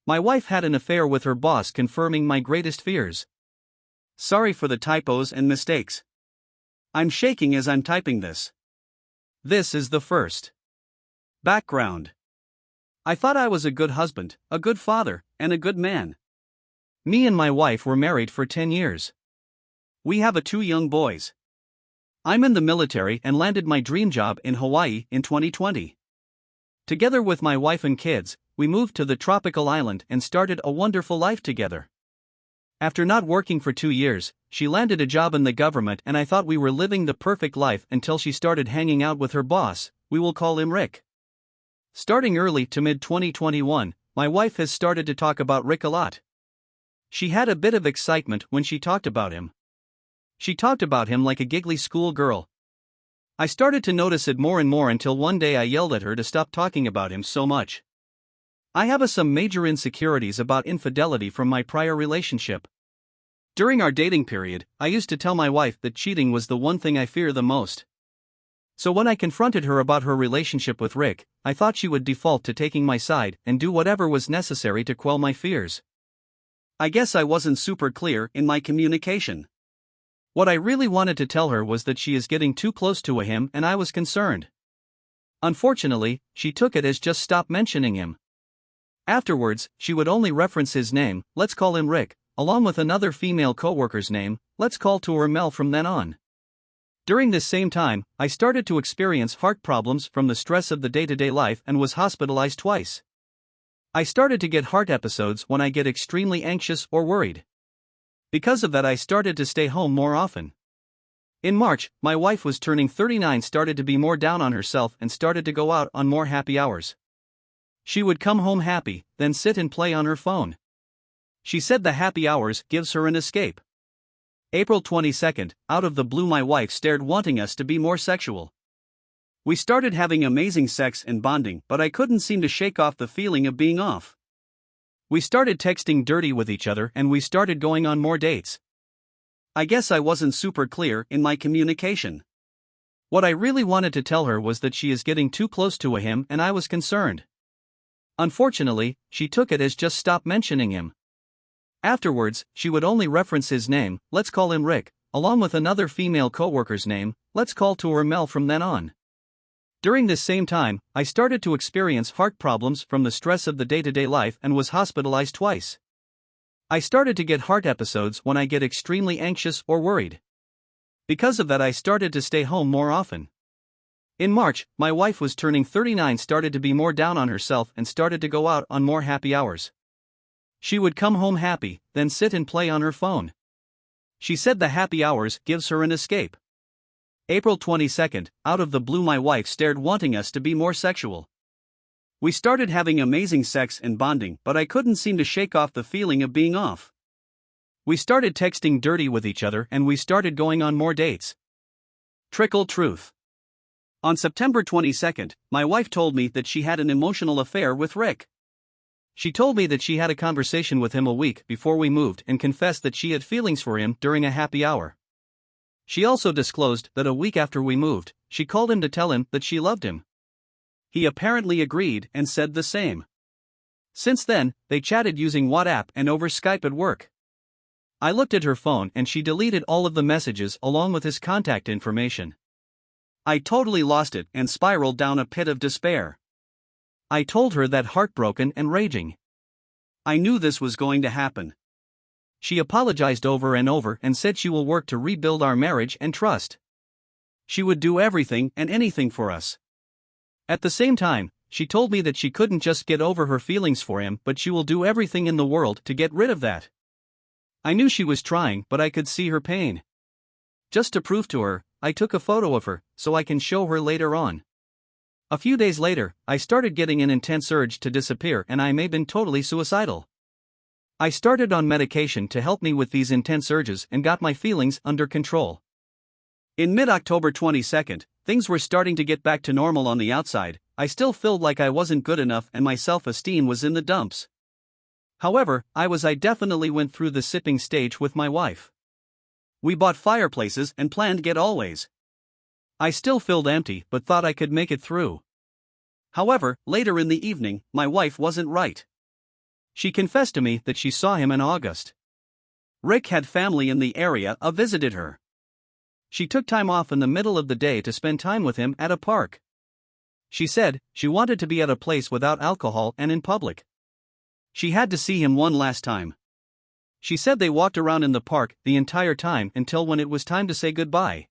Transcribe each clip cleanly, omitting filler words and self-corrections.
My wife had an affair with her boss, confirming my greatest fears. Sorry for the typos and mistakes. I'm shaking as I'm typing this. This is the first. Background. I thought I was a good husband, a good father, and a good man. Me and my wife were married for 10 years. We have 2 young boys. I'm in the military and landed my dream job in Hawaii in 2020. Together with my wife and kids, we moved to the tropical island and started a wonderful life together. After not working for 2 years, she landed a job in the government, and I thought we were living the perfect life until she started hanging out with her boss. We will call him Rick. Starting early to mid-2021, my wife has started to talk about Rick a lot. She had a bit of excitement when she talked about him. She talked about him like a giggly schoolgirl. I started to notice it more and more until one day I yelled at her to stop talking about him so much. I have some major insecurities about infidelity from my prior relationship. During our dating period, I used to tell my wife that cheating was the one thing I fear the most. So when I confronted her about her relationship with Rick, I thought she would default to taking my side and do whatever was necessary to quell my fears. I guess I wasn't super clear in my communication. What I really wanted to tell her was that she is getting too close to him, and I was concerned. Unfortunately, she took it as just stop mentioning him. Afterwards, she would only reference his name, let's call him Rick, along with another female coworker's name, let's call to her Mel from then on. During this same time, I started to experience heart problems from the stress of the day-to-day life and was hospitalized twice. I started to get heart episodes when I get extremely anxious or worried. Because of that, I started to stay home more often. In March, my wife was turning 39, started to be more down on herself and started to go out on more happy hours. She would come home happy, then sit and play on her phone. She said the happy hours gives her an escape. April 22nd, out of the blue my wife stared, wanting us to be more sexual. We started having amazing sex and bonding, but I couldn't seem to shake off the feeling of being off. We started texting dirty with each other and we started going on more dates. I guess I wasn't super clear in my communication. What I really wanted to tell her was that she is getting too close to him, and I was concerned. Unfortunately, she took it as just stop mentioning him. Afterwards, she would only reference his name, let's call him Rick, along with another female coworker's name, let's call to her Mel from then on. During this same time, I started to experience heart problems from the stress of the day-to-day life and was hospitalized twice. I started to get heart episodes when I get extremely anxious or worried. Because of that, I started to stay home more often. In March, my wife was turning 39, started to be more down on herself and started to go out on more happy hours. She would come home happy, then sit and play on her phone. She said the happy hours gives her an escape. April 22nd, out of the blue my wife stared, wanting us to be more sexual. We started having amazing sex and bonding, but I couldn't seem to shake off the feeling of being off. We started texting dirty with each other and we started going on more dates. Trickle truth. On September 22nd, my wife told me that she had an emotional affair with Rick. She told me that she had a conversation with him a week before we moved and confessed that she had feelings for him during a happy hour. She also disclosed that a week after we moved, she called him to tell him that she loved him. He apparently agreed and said the same. Since then, they chatted using WhatsApp and over Skype at work. I looked at her phone and she deleted all of the messages along with his contact information. I totally lost it and spiraled down a pit of despair. I told her that, heartbroken and raging. I knew this was going to happen. She apologized over and over and said she will work to rebuild our marriage and trust. She would do everything and anything for us. At the same time, she told me that she couldn't just get over her feelings for him, but she will do everything in the world to get rid of that. I knew she was trying, but I could see her pain. Just to prove to her, I took a photo of her, so I can show her later on. A few days later, I started getting an intense urge to disappear and I may have been totally suicidal. I started on medication to help me with these intense urges and got my feelings under control. In mid-October 22nd, things were starting to get back to normal on the outside. I still felt like I wasn't good enough and my self-esteem was in the dumps. However, I definitely went through the sipping stage with my wife. We bought fireplaces and planned get always. I still felt empty but thought I could make it through. However, later in the evening, my wife wasn't right. She confessed to me that she saw him in August. Rick had family in the area who visited her. She took time off in the middle of the day to spend time with him at a park. She said she wanted to be at a place without alcohol and in public. She had to see him one last time. She said they walked around in the park the entire time until when it was time to say goodbye.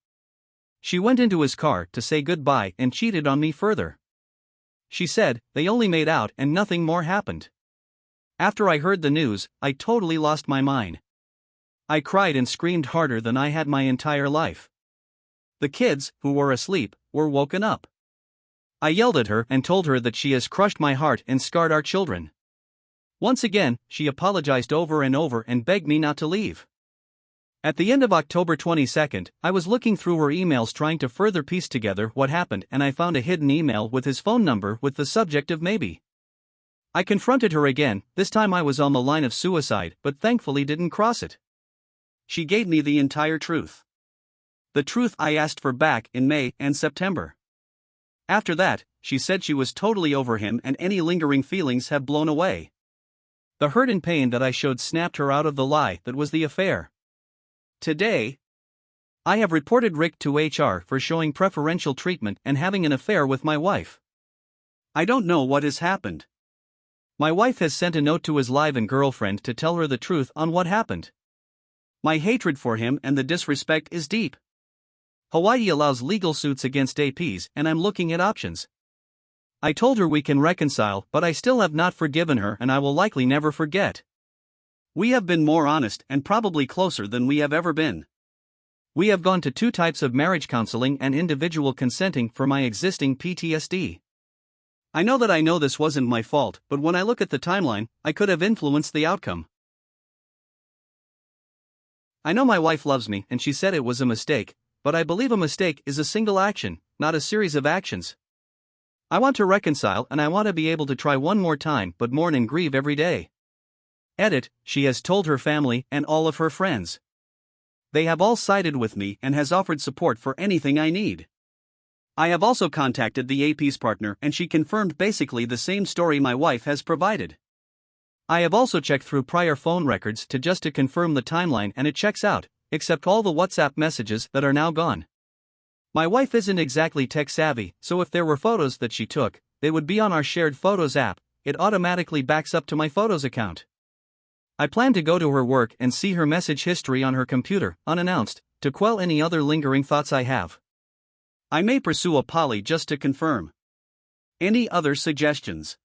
She went into his car to say goodbye and cheated on me further. She said they only made out and nothing more happened. After I heard the news, I totally lost my mind. I cried and screamed harder than I had my entire life. The kids, who were asleep, were woken up. I yelled at her and told her that she has crushed my heart and scarred our children. Once again, she apologized over and over and begged me not to leave. At the end of October 22nd, I was looking through her emails trying to further piece together what happened, and I found a hidden email with his phone number with the subject of maybe. I confronted her again. This time I was on the line of suicide, but thankfully didn't cross it. She gave me the entire truth. The truth I asked for back in May and September. After that, she said she was totally over him and any lingering feelings have blown away. The hurt and pain that I showed snapped her out of the lie that was the affair. Today, I have reported Rick to HR for showing preferential treatment and having an affair with my wife. I don't know what has happened. My wife has sent a note to his live-in girlfriend to tell her the truth on what happened. My hatred for him and the disrespect is deep. Hawaii allows legal suits against APs, and I'm looking at options. I told her we can reconcile, but I still have not forgiven her and I will likely never forget. We have been more honest and probably closer than we have ever been. We have gone to 2 types of marriage counseling and individual consenting for my existing PTSD. I know this wasn't my fault, but when I look at the timeline, I could have influenced the outcome. I know my wife loves me and she said it was a mistake, but I believe a mistake is a single action, not a series of actions. I want to reconcile and I want to be able to try one more time but mourn and grieve every day. Edit, she has told her family and all of her friends. They have all sided with me and has offered support for anything I need. I have also contacted the AP's partner and she confirmed basically the same story my wife has provided. I have also checked through prior phone records to confirm the timeline and it checks out, except all the WhatsApp messages that are now gone. My wife isn't exactly tech savvy, so if there were photos that she took, they would be on our shared photos app. It automatically backs up to my photos account. I plan to go to her work and see her message history on her computer, unannounced, to quell any other lingering thoughts I have. I may pursue a poly just to confirm. Any other suggestions?